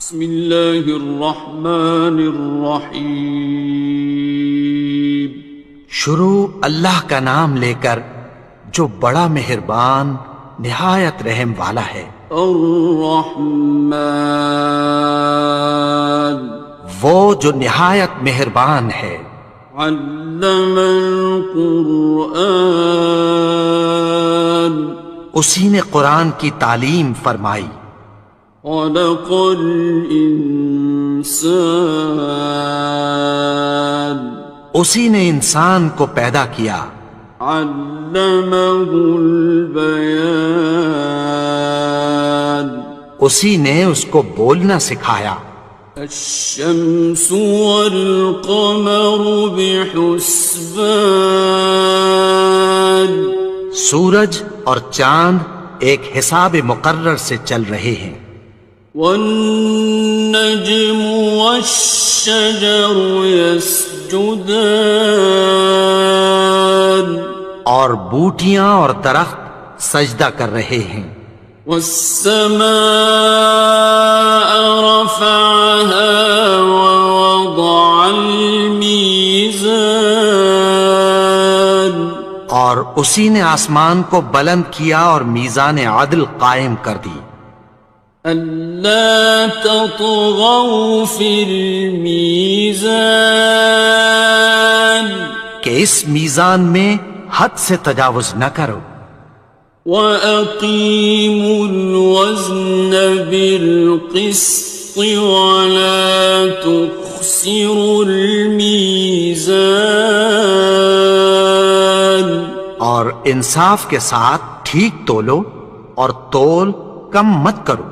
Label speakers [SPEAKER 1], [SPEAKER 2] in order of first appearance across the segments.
[SPEAKER 1] بسم اللہ الرحمن الرحیم۔
[SPEAKER 2] شروع اللہ کا نام لے کر جو بڑا مہربان نہایت رحم والا ہے۔
[SPEAKER 1] الرحمن،
[SPEAKER 2] وہ جو نہایت مہربان ہے۔
[SPEAKER 1] علم القرآن،
[SPEAKER 2] اسی نے قرآن کی تعلیم فرمائی۔
[SPEAKER 1] خلق الانسان،
[SPEAKER 2] اسی نے انسان کو پیدا کیا۔
[SPEAKER 1] علمہ البیان،
[SPEAKER 2] اسی نے اس کو بولنا سکھایا۔
[SPEAKER 1] الشمس والقمر بحسبان،
[SPEAKER 2] سورج اور چاند ایک حساب مقرر سے چل رہے ہیں۔
[SPEAKER 1] والنجم والشجر يسجدان،
[SPEAKER 2] اور بوٹیاں اور درخت سجدہ کر رہے ہیں۔
[SPEAKER 1] والسماء رفعها ووضع الميزان،
[SPEAKER 2] اور اسی نے آسمان کو بلند کیا اور میزان عدل قائم کر دی۔
[SPEAKER 1] ألا تطغوا في الميزان،
[SPEAKER 2] کہ اس میزان میں حد سے تجاوز نہ کرو۔
[SPEAKER 1] وَأَقِيمُوا الْوَزْنَ بِالْقِسْطِ وَلَا تُخْسِرُوا الْمِيزَانَ،
[SPEAKER 2] اور انصاف کے ساتھ ٹھیک تولو اور تول کم مت کرو۔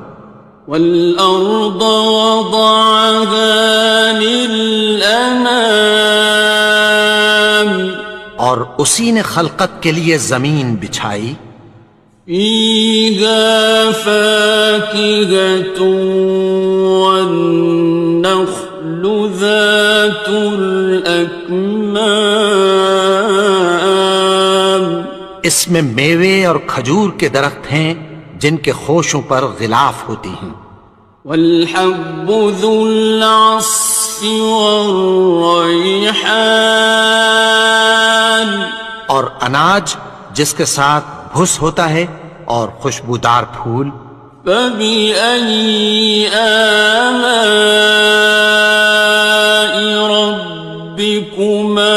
[SPEAKER 1] وَالْأَرْضَ وَضَعَهَا لِلْأَنَامِ،
[SPEAKER 2] اور اسی نے خلقت کے لیے زمین بچھائی۔
[SPEAKER 1] فِيهَا فَاكِهَةٌ وَالنَّخْلُ ذَاتُ الْأَكْمَامِ،
[SPEAKER 2] اس میں میوے اور کھجور کے درخت ہیں جن کے خوشوں پر غلاف ہوتی ہیں۔
[SPEAKER 1] وَالْحَبُّ ذُو الْعَصْفِ وَالرَّيْحَانِ،
[SPEAKER 2] اور اناج جس کے ساتھ بھس ہوتا ہے اور خوشبودار پھول۔
[SPEAKER 1] فَبِأَيِّ آلَاءِ رَبِّكُمَا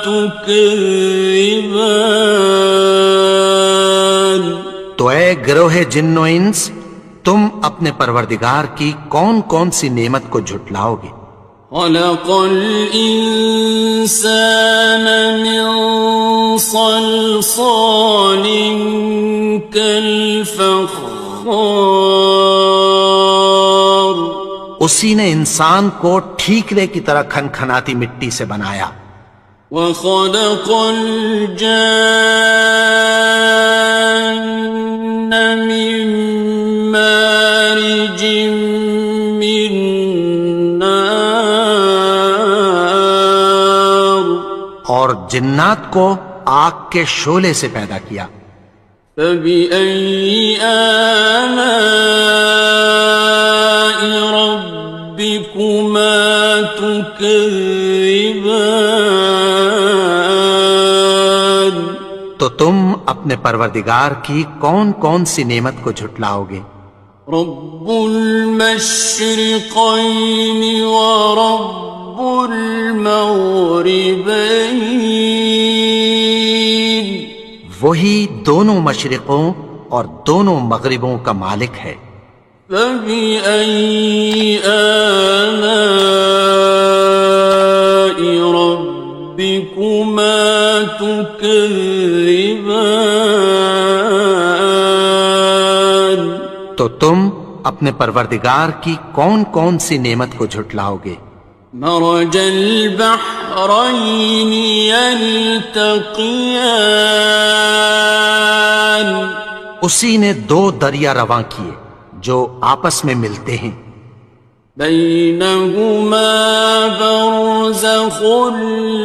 [SPEAKER 1] تُكَذِّبَانِ،
[SPEAKER 2] تو اے گروہ جن و انس، تم اپنے پروردگار کی کون کون سی نعمت کو جھٹلاؤ گے؟
[SPEAKER 1] خَلَقَ الْإِنسَانَ مِنْ صَلْصَالٍ كَالْفَخَّارِ،
[SPEAKER 2] اسی نے انسان کو ٹھیکرے کی طرح کھنکھناتی مٹی سے بنایا۔
[SPEAKER 1] وَخَلَقَ الْجَانَّ مِن مَّارِجٍ مِّن نَّارٍ،
[SPEAKER 2] اور جنات کو آگ کے شعلے سے پیدا کیا۔
[SPEAKER 1] فَبِأَيِّ آلَاءِ رَبِّكُمَا تُكَذِّبَانِ،
[SPEAKER 2] تو تم اپنے پروردگار کی کون کون سی نعمت کو جھٹلاؤ گے؟
[SPEAKER 1] رب المشرقين ورب المغربين،
[SPEAKER 2] وہی دونوں مشرقوں اور دونوں مغربوں کا مالک ہے۔
[SPEAKER 1] فبأي آلاء ربكما تكذبان،
[SPEAKER 2] تو تم اپنے پروردگار کی کون کون سی نعمت کو جھٹلاؤ گے؟
[SPEAKER 1] مرج البحرين يلتقيان،
[SPEAKER 2] اسی نے دو دریا رواں کیے جو آپس میں ملتے ہیں۔
[SPEAKER 1] بينهما برزخ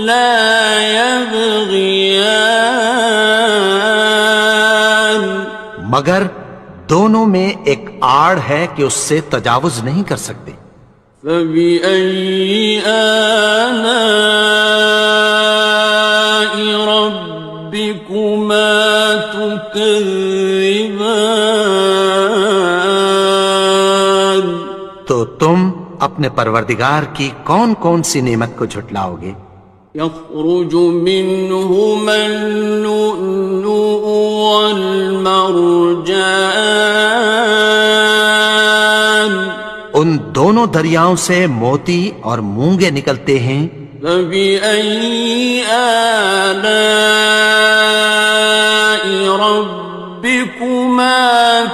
[SPEAKER 1] لا يبغيان،
[SPEAKER 2] مگر دونوں میں ایک آڑ ہے کہ اس سے تجاوز نہیں کر سکتے.
[SPEAKER 1] فبأي آلاء ربكما تكذبان.
[SPEAKER 2] تو تم اپنے پروردگار کی کون کون سی نعمت کو جھٹلاؤ گے؟
[SPEAKER 1] يخرج منهما اللؤلؤ والمرجان.
[SPEAKER 2] ان دونوں دریاؤں سے موتی اور مونگے نکلتے ہیں.
[SPEAKER 1] فبأي آلاء ربكما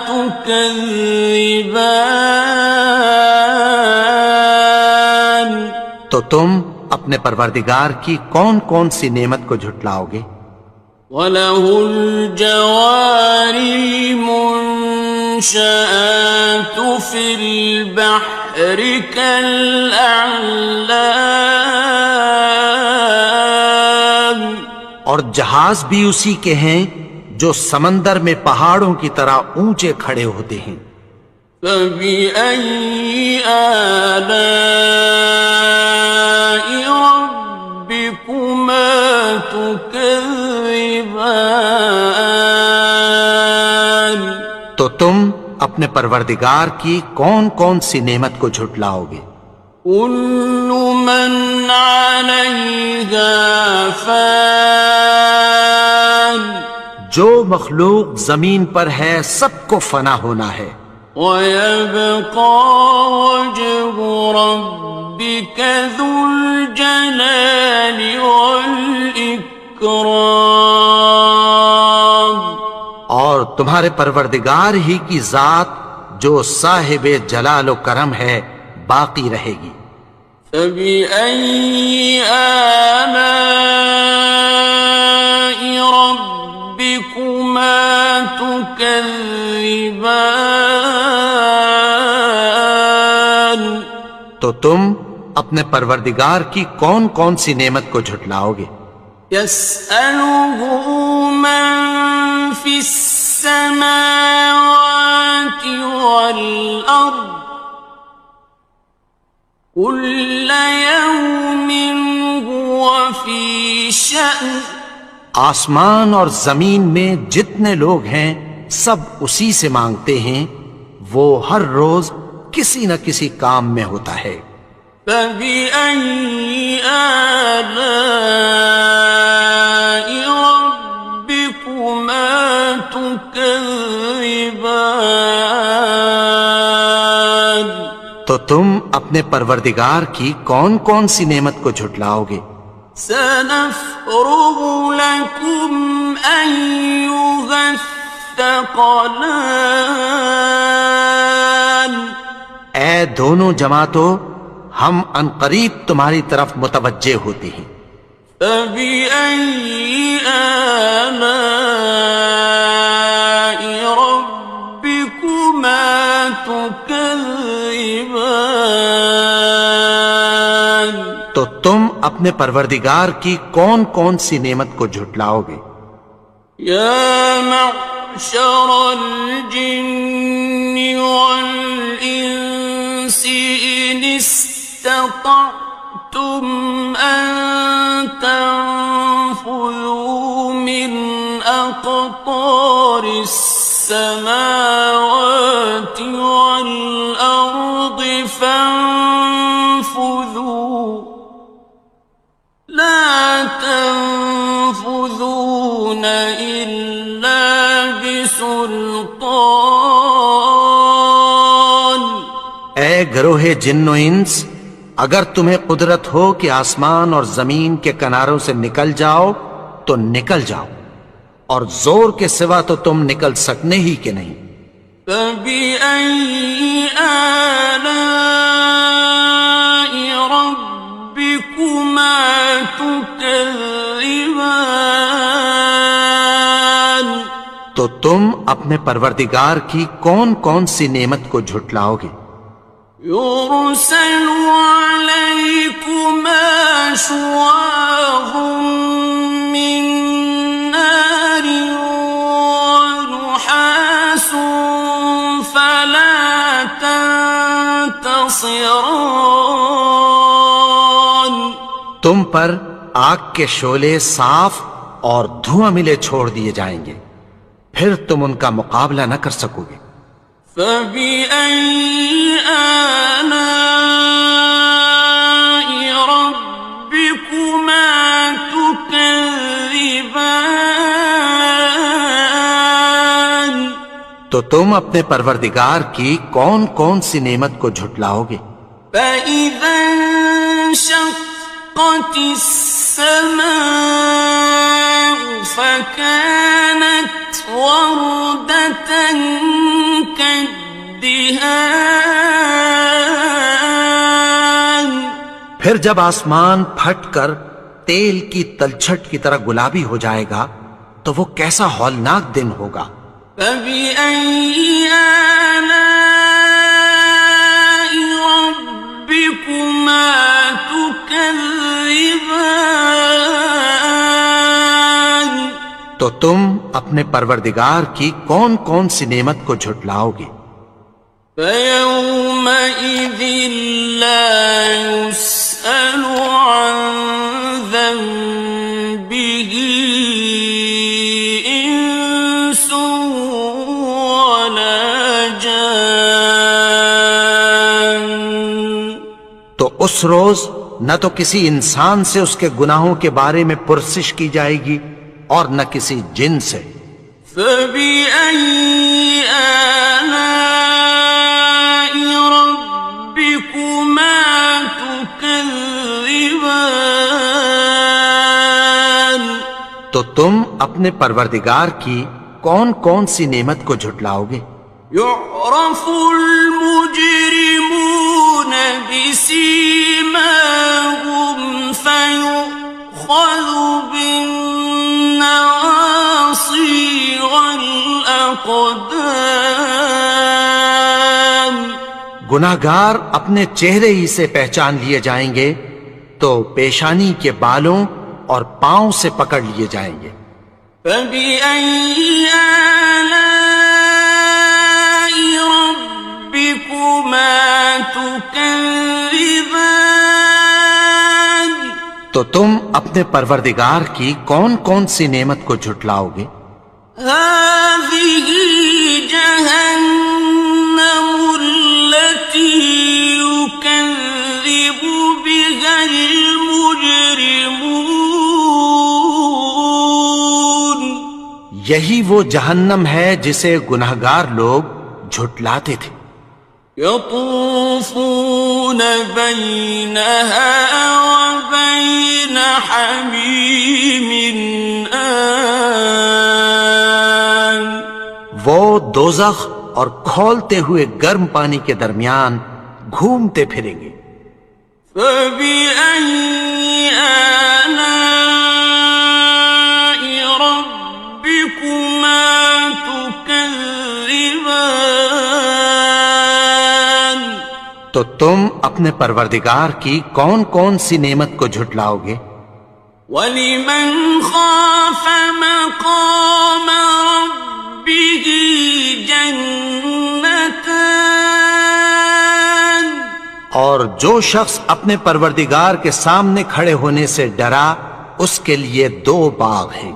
[SPEAKER 1] تكذبان.
[SPEAKER 2] تو تم اپنے پروردگار کی کون کون سی نعمت کو جھٹلاؤ گے؟
[SPEAKER 1] وَلَهُ الْجَوَارِ الْمُنشَآتُ فِي الْبَحْرِ كَالْأَعْلَامِ.
[SPEAKER 2] اور جہاز بھی اسی کے ہیں جو سمندر میں پہاڑوں کی طرح اونچے کھڑے ہوتے ہیں.
[SPEAKER 1] فَبِأَيِّ آلَاءِ رَبِّكُمَا تُكَذِّبَانِ.
[SPEAKER 2] تو تم اپنے پروردگار کی کون کون سی نعمت کو جھٹلاؤ گے؟
[SPEAKER 1] كُلُّ مَنْ عَلَيْهَا فَانٍ.
[SPEAKER 2] جو مخلوق زمین پر ہے سب کو فنا ہونا ہے.
[SPEAKER 1] وَيَبْقَى وَجْهُ رَبِّكَ ذُو الْجَلَالِ وَالْإِكْرَامِ.
[SPEAKER 2] اور تمہارے پروردگار ہی کی ذات جو صاحب جلال و کرم ہے باقی رہے گی.
[SPEAKER 1] فَبِأَيِّ آلَاءِ رَبِّكُمَا تُكَذِّبَانِ.
[SPEAKER 2] تو تم اپنے پروردگار کی کون کون سی نعمت کو جھٹلاؤ گے؟
[SPEAKER 1] يَسْأَلُهُ مَن فِي السَّمَاوَاتِ وَالْأَرْضِ كُلَّ يَوْمٍ هُوَ فِي شَأْنٍ.
[SPEAKER 2] آسمان اور زمین میں جتنے لوگ ہیں سب اسی سے مانگتے ہیں، وہ ہر روز کسی نہ کسی کام میں ہوتا ہے.
[SPEAKER 1] فَبِأَيِّ آلَاءِ رَبِّكُمَا تُكَذِّبَانِ.
[SPEAKER 2] تو تم اپنے پروردگار کی کون کون سی نعمت کو جھٹلاؤ گے؟
[SPEAKER 1] سَنَفْرُغُ لَكُمْ أَيُّهَ الثَّقَلَانِ.
[SPEAKER 2] اے دونوں جماعتوں، ہم عنقریب تمہاری طرف متوجہ ہوتے ہیں.
[SPEAKER 1] فَبِأَيِّ آلَاءِ رَبِّكُمَا تُكَذِّبَانِ.
[SPEAKER 2] تو تم اپنے پروردگار کی کون کون سی نعمت کو جھٹلاؤ گے؟
[SPEAKER 1] يَا مَعْشَرَ الْجِنِّ وَالْإِنسِ إِنِ اسْتَطَعْتُمْ أَن تَنفُذُوا مِنْ أَقْطَارِ السَّمَاوَاتِ وَالْأَرْضِ فَانفُذُوا لَا تَنفُذُونَ إِلَّا بِسُلْطَانٍ.
[SPEAKER 2] اے گروہ جن و انس، اگر تمہیں قدرت ہو کہ آسمان اور زمین کے کناروں سے نکل جاؤ تو نکل جاؤ، اور زور کے سوا تو تم نکل سکنے ہی کہ نہیں.
[SPEAKER 1] فَبِأَيِّ آلَاءِ رَبِّكُمَا تُكَذِّبَانِ.
[SPEAKER 2] تو تم اپنے پروردگار کی کون کون سی نعمت کو جھٹلاؤ گے؟
[SPEAKER 1] يُرْسَلُ عَلَيْكُمَا شُوَاظٌ مِّن نَّارٍ وَنُحَاسٌ خصران.
[SPEAKER 2] تم پر آگ کے شعلے صاف اور دھواں ملے چھوڑ دیے جائیں گے، پھر تم ان کا مقابلہ نہ کر سکو گے۔
[SPEAKER 1] فبأي آلاء ربكما تكذبان.
[SPEAKER 2] تو تم اپنے پروردگار کی کون کون سی نعمت کو جھٹلاؤ گے؟
[SPEAKER 1] فإذا انشقت السماء فكانت وردة كالدهان.
[SPEAKER 2] پھر جب آسمان پھٹ کر تیل کی تلچھٹ کی طرح گلابی ہو جائے گا تو وہ کیسا ہولناک دن ہوگا۔
[SPEAKER 1] فبأي آلاء ربكما تكذبان.
[SPEAKER 2] تو تم اپنے پروردگار کی کون کون سی نعمت کو جھٹلاؤ گے؟
[SPEAKER 1] فيومئذ لا يسأل عن ذنبه إنس ولا جان.
[SPEAKER 2] تو اس روز نہ تو کسی انسان سے اس کے گناہوں کے بارے میں پرسش کی جائے گی اور نہ کسی جن سے۔
[SPEAKER 1] فبأي آلاء ربكما تكذبان.
[SPEAKER 2] تو تم اپنے پروردگار کی کون کون سی نعمت کو جھٹلاؤ گے؟
[SPEAKER 1] يعرف المجرمون بسيماهم فيؤخذ بالنواصي والأقدام.
[SPEAKER 2] گناہگار اپنے چہرے ہی سے پہچان لیے جائیں گے تو پیشانی کے بالوں اور پاؤں سے پکڑ لیے جائیں گے۔
[SPEAKER 1] فبأي آلاء ربكما تكذبان.
[SPEAKER 2] تو تم اپنے پروردگار کی کون کون سی نعمت کو جھٹلاؤ گے؟
[SPEAKER 1] هذه جهنم التي يكذب بها المجرمون.
[SPEAKER 2] یہی وہ جہنم ہے جسے گناہگار لوگ جھٹلاتے تھے۔
[SPEAKER 1] يطوفون بينها وبين حميم آن.
[SPEAKER 2] وہ دوزخ اور کھولتے ہوئے گرم پانی کے درمیان گھومتے پھریں گے۔
[SPEAKER 1] فبأي آلاء ربكما تكذبان.
[SPEAKER 2] تو تم اپنے پروردگار کی کون کون سی نعمت کو جھٹلاؤ گے؟
[SPEAKER 1] وَلِمَنْ خَافَ مَقَامَ رَبِّهِ جَنَّتَانِ.
[SPEAKER 2] اور جو شخص اپنے پروردگار کے سامنے کھڑے ہونے سے ڈرا اس کے لیے دو باغ ہیں۔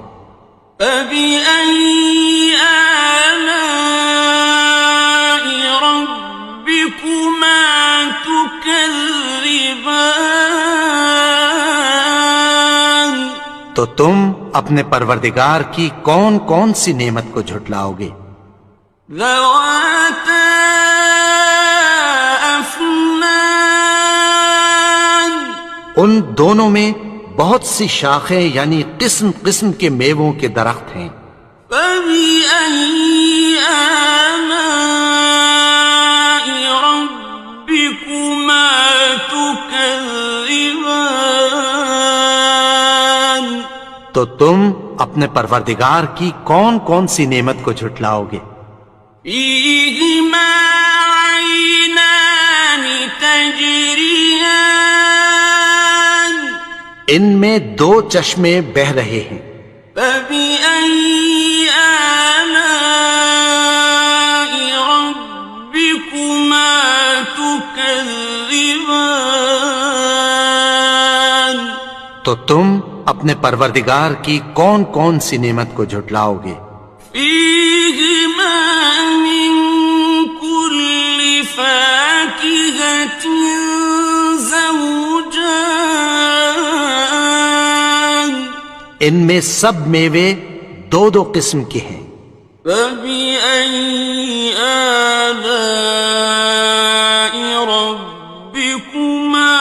[SPEAKER 1] فَبِأَيِّ آلَاءِ رَبِّكُمَا تُكَذِّبَانِ.
[SPEAKER 2] تو تم اپنے پروردگار کی کون کون سی نعمت کو جھٹلاؤ گے؟
[SPEAKER 1] ذَوَاتَا أَفْنَانٍ.
[SPEAKER 2] ان دونوں میں بہت سی شاخیں یعنی قسم قسم کے میووں کے درخت ہیں۔
[SPEAKER 1] فَبِأَيِّ آلَاءِ رَبِّكُمَا تُكَذِّبَانِ.
[SPEAKER 2] تو تم اپنے پروردگار کی کون کون سی نعمت کو جھٹلاؤ گے؟
[SPEAKER 1] فِيهِمَا عَيْنَانِ تَجْرِيَانِ.
[SPEAKER 2] ان میں دو چشمے بہہ رہے ہیں۔
[SPEAKER 1] فَبِأَيِّ آلَاءِ رَبِّكُمَا تُكَذِّبَانِ. تكذبان
[SPEAKER 2] تو تم اپنے پروردگار کی کون کون سی نعمت کو جھٹلاؤ گے؟
[SPEAKER 1] فيهما من كل فاكهة زوجان
[SPEAKER 2] ان میں سب میوے دو دو قسم کے ہیں۔
[SPEAKER 1] فبأي آلاء ربكما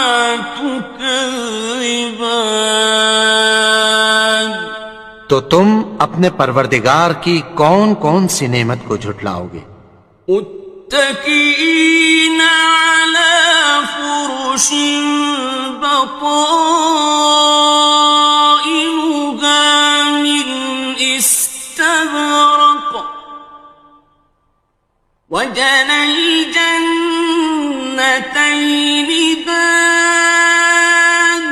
[SPEAKER 1] تكذبان
[SPEAKER 2] تو تم اپنے پروردگار کی کون کون سی نعمت کو جھٹلاؤ گے؟
[SPEAKER 1] متكئين على فرش بطائنها من استبرق وجنى الجنتين دان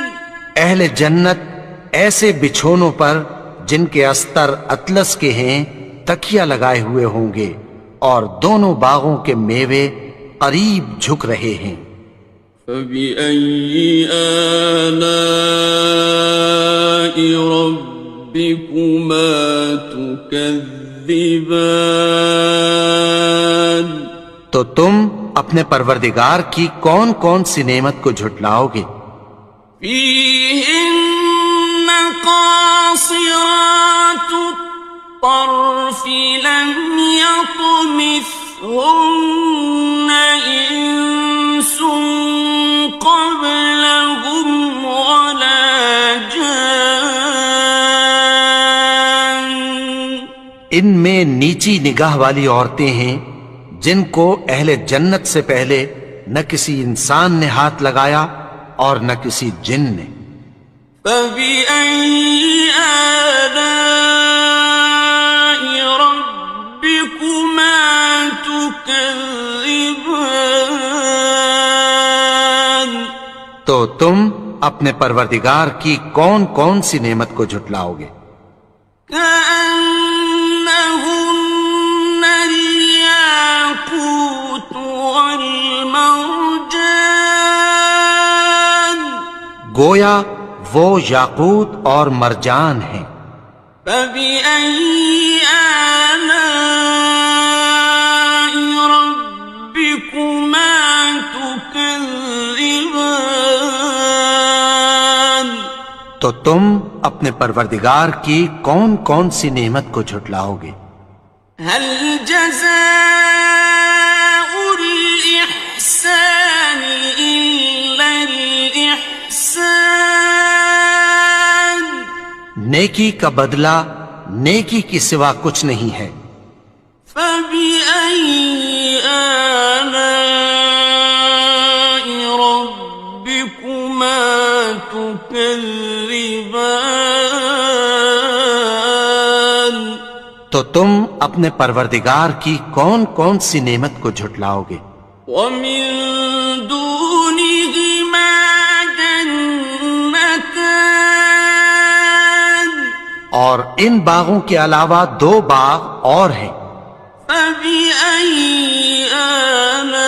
[SPEAKER 2] اہل جنت ایسے بچھونوں پر جن کے استر اطلس کے ہیں تکیہ لگائے ہوئے ہوں گے، اور دونوں باغوں کے میوے قریب جھک رہے ہیں۔
[SPEAKER 1] فبأي آلاء ربكما تكذبان
[SPEAKER 2] تو تم اپنے پروردگار کی کون کون سی نعمت کو جھٹلاؤ گے؟
[SPEAKER 1] فيهن قاصرات الطرف لم يطمثهن إنس قبلهم ولا جان
[SPEAKER 2] ان میں نیچی نگاہ والی عورتیں ہیں جن کو اہل جنت سے پہلے نہ کسی انسان نے ہاتھ لگایا اور نہ کسی جن نے۔
[SPEAKER 1] فبأي آلاء ربكما تكذبان
[SPEAKER 2] تو تم اپنے پروردگار کی کون کون سی نعمت کو جھٹلاؤ گے؟
[SPEAKER 1] كأنهن الياقوت والمرجان
[SPEAKER 2] گویا وہ یاقوت اور مرجان ہیں۔
[SPEAKER 1] فبأي آلاء ربكما تكذبان
[SPEAKER 2] تو تم اپنے پروردگار کی کون کون سی نعمت کو جھٹلاؤ گے؟
[SPEAKER 1] هل جزاء الإحسان إلا الإحسان
[SPEAKER 2] نیکی کا بدلہ نیکی کی سوا کچھ نہیں ہے۔
[SPEAKER 1] فبأي آلاء ربكما تكذبان
[SPEAKER 2] تو تم اپنے پروردگار کی کون کون سی نعمت کو جھٹلاؤ گے؟
[SPEAKER 1] ومن دونهما جنتان
[SPEAKER 2] اور ان باغوں کے علاوہ دو باغ اور ہیں۔
[SPEAKER 1] فبأي آلاء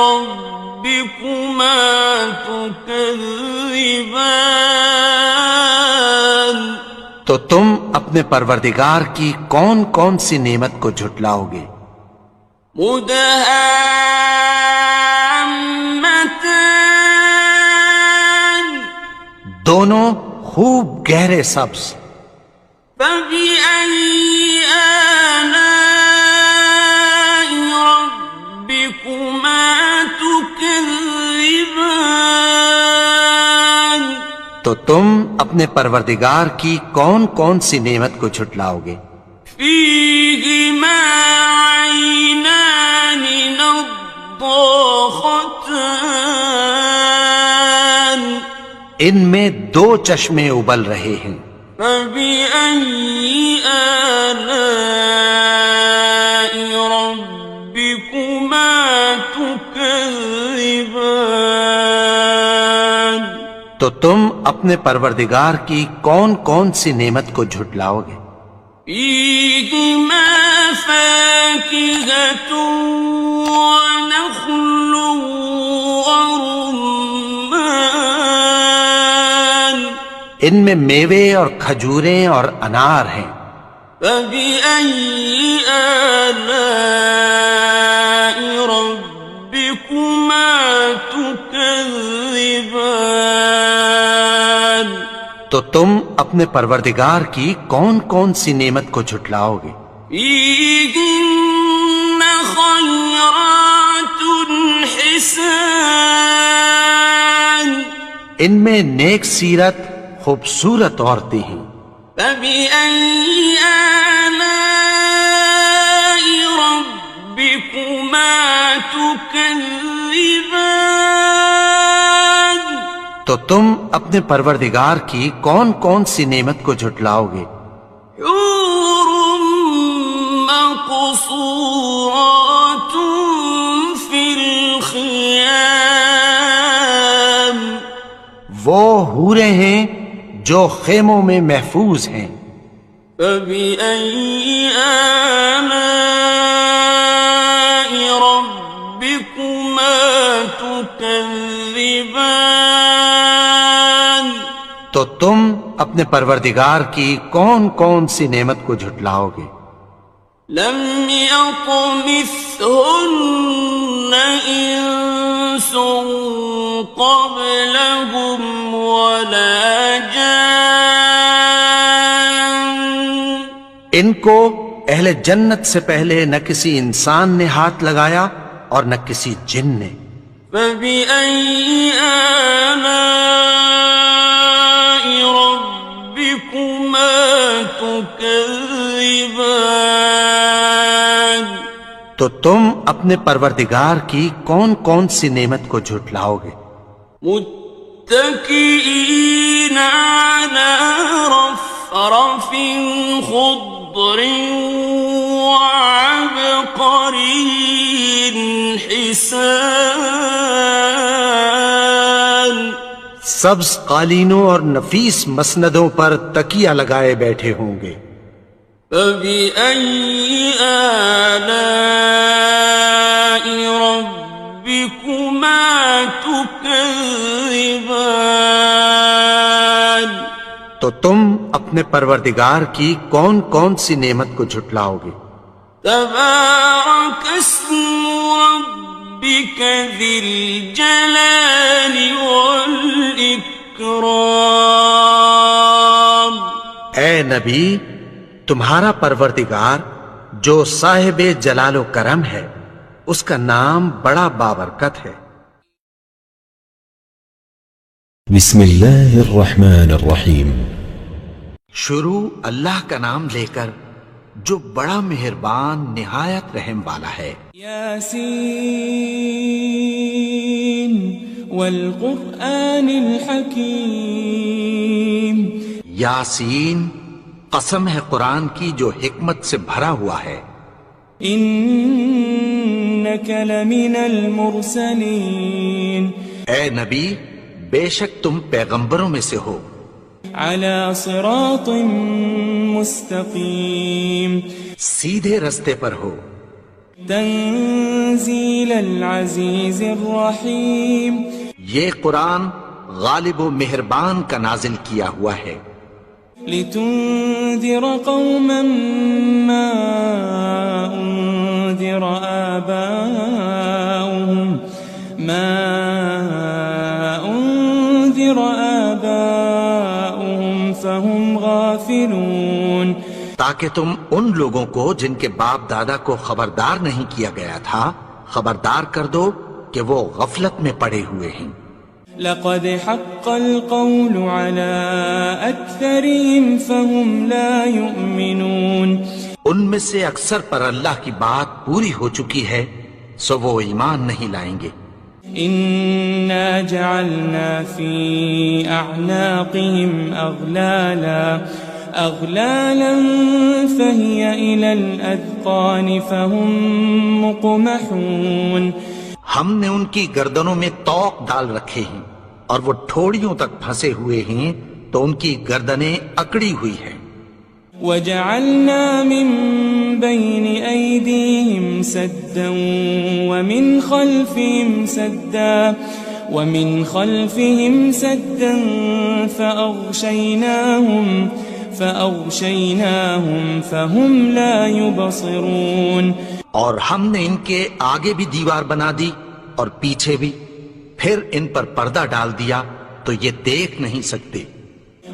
[SPEAKER 1] ربكما تكذبان
[SPEAKER 2] تو تم اپنے پروردگار کی کون کون سی نعمت کو جھٹلاؤ گے؟
[SPEAKER 1] مدهامتان
[SPEAKER 2] دونوں خوب گہرے سبز۔
[SPEAKER 1] فبأي آلاء ربكما تكذبان
[SPEAKER 2] تو تم اپنے پروردگار کی کون کون سی نعمت کو جھٹلاؤ گے؟
[SPEAKER 1] فيهما عينان نضاختان
[SPEAKER 2] ان میں دو چشمے ابل رہے ہیں۔
[SPEAKER 1] فبأي آلاء ربكما تكذبان
[SPEAKER 2] تو تم اپنے پروردگار کی کون کون سی نعمت کو جھٹلاؤ گے؟
[SPEAKER 1] فيهما فاكهة ونخل ورمان
[SPEAKER 2] ان میں میوے اور کھجوریں اور انار ہیں.
[SPEAKER 1] فبأي آلاء ربكما تكذبان
[SPEAKER 2] تو تم اپنے پروردگار کی کون کون سی نعمت کو جھٹلاؤ گے؟
[SPEAKER 1] فيهن خيرات حسان
[SPEAKER 2] ان میں نیک سیرت خوبصورت عورتیں ہیں.
[SPEAKER 1] فبأي آلاء ربكما تكذبان
[SPEAKER 2] تو تم اپنے پروردگار کی کون کون سی نعمت کو جھٹلاؤ گے؟
[SPEAKER 1] حور مقصورات في الخيام
[SPEAKER 2] وہ حوریں ہیں جو خیموں میں محفوظ ہیں.
[SPEAKER 1] فبأي آلاء ربكما تكذبان
[SPEAKER 2] تو تم اپنے پروردگار کی کون کون سی نعمت کو جھٹلاؤ گے؟
[SPEAKER 1] لم يطمثهن إنس قبلهم ولا جان
[SPEAKER 2] ان کو اہل جنت سے پہلے نہ کسی انسان نے ہاتھ لگایا اور نہ کسی جن نے.
[SPEAKER 1] فبأي آلاء ربكما تكذبان
[SPEAKER 2] تو تم اپنے پروردگار کی کون کون سی نعمت کو جھٹلاؤ گے؟
[SPEAKER 1] متكئين على رفرف خضر وعبقري حسان
[SPEAKER 2] سبز قالینوں اور نفیس مسندوں پر تکیہ لگائے بیٹھے ہوں گے.
[SPEAKER 1] فبأي آلاء ربكما تكذبان
[SPEAKER 2] تو تم اپنے پروردگار کی کون کون سی نعمت کو جھٹلاؤ گے؟
[SPEAKER 1] تبارك اسم ربك ذي الجلال والإكرام
[SPEAKER 2] اے نبی، تمہارا پروردگار جو صاحب جلال و کرم ہے اس کا نام بڑا بابرکت ہے.
[SPEAKER 3] بسم اللہ الرحمن الرحیم.
[SPEAKER 2] شروع اللہ کا نام لے کر جو بڑا مہربان نہایت رحم والا ہے.
[SPEAKER 4] یاسین والقرآن الحکیم.
[SPEAKER 2] یاسین، قسم ہے قرآن کی جو حکمت سے بھرا ہوا ہے.
[SPEAKER 4] انک لمن المرسلین.
[SPEAKER 2] اے نبی، بے شک تم پیغمبروں میں سے ہو.
[SPEAKER 4] علی صراط مستقیم.
[SPEAKER 2] سیدھے رستے پر ہو.
[SPEAKER 4] تنزیل العزیز الرحیم.
[SPEAKER 2] یہ قرآن غالب و مہربان کا نازل کیا ہوا ہے.
[SPEAKER 4] لتنذر قوما ما انذر آباؤهم فهم غافلون.
[SPEAKER 2] تاکہ تم ان لوگوں کو جن کے باپ دادا کو خبردار نہیں کیا گیا تھا خبردار کر دو کہ وہ غفلت میں پڑے ہوئے ہیں.
[SPEAKER 4] لقد حق القول على أكثرهم فهم لا يؤمنون.
[SPEAKER 2] ان میں سے اکثر پر اللہ کی بات پوری ہو چکی ہے سو وہ ایمان نہیں لائیں گے.
[SPEAKER 4] إنا جعلنا في أعناقهم أغلالا فهي إلى الأذقان فهم مقمحون.
[SPEAKER 2] ہم نے ان کی گردنوں میں طوق ڈال رکھے ہیں اور وہ ٹھوڑیوں تک پھنسے ہوئے ہیں تو ان کی گردنیں اکڑی ہوئی ہیں.
[SPEAKER 4] وجعلنا من بين أيديهم سدا ومن خلفهم سدا فأغشيناهم فهم لا يبصرون.
[SPEAKER 2] اور ہم نے ان کے آگے بھی دیوار بنا دی اور پیچھے بھی، پھر ان پر پردہ ڈال دیا تو یہ دیکھ نہیں سکتے.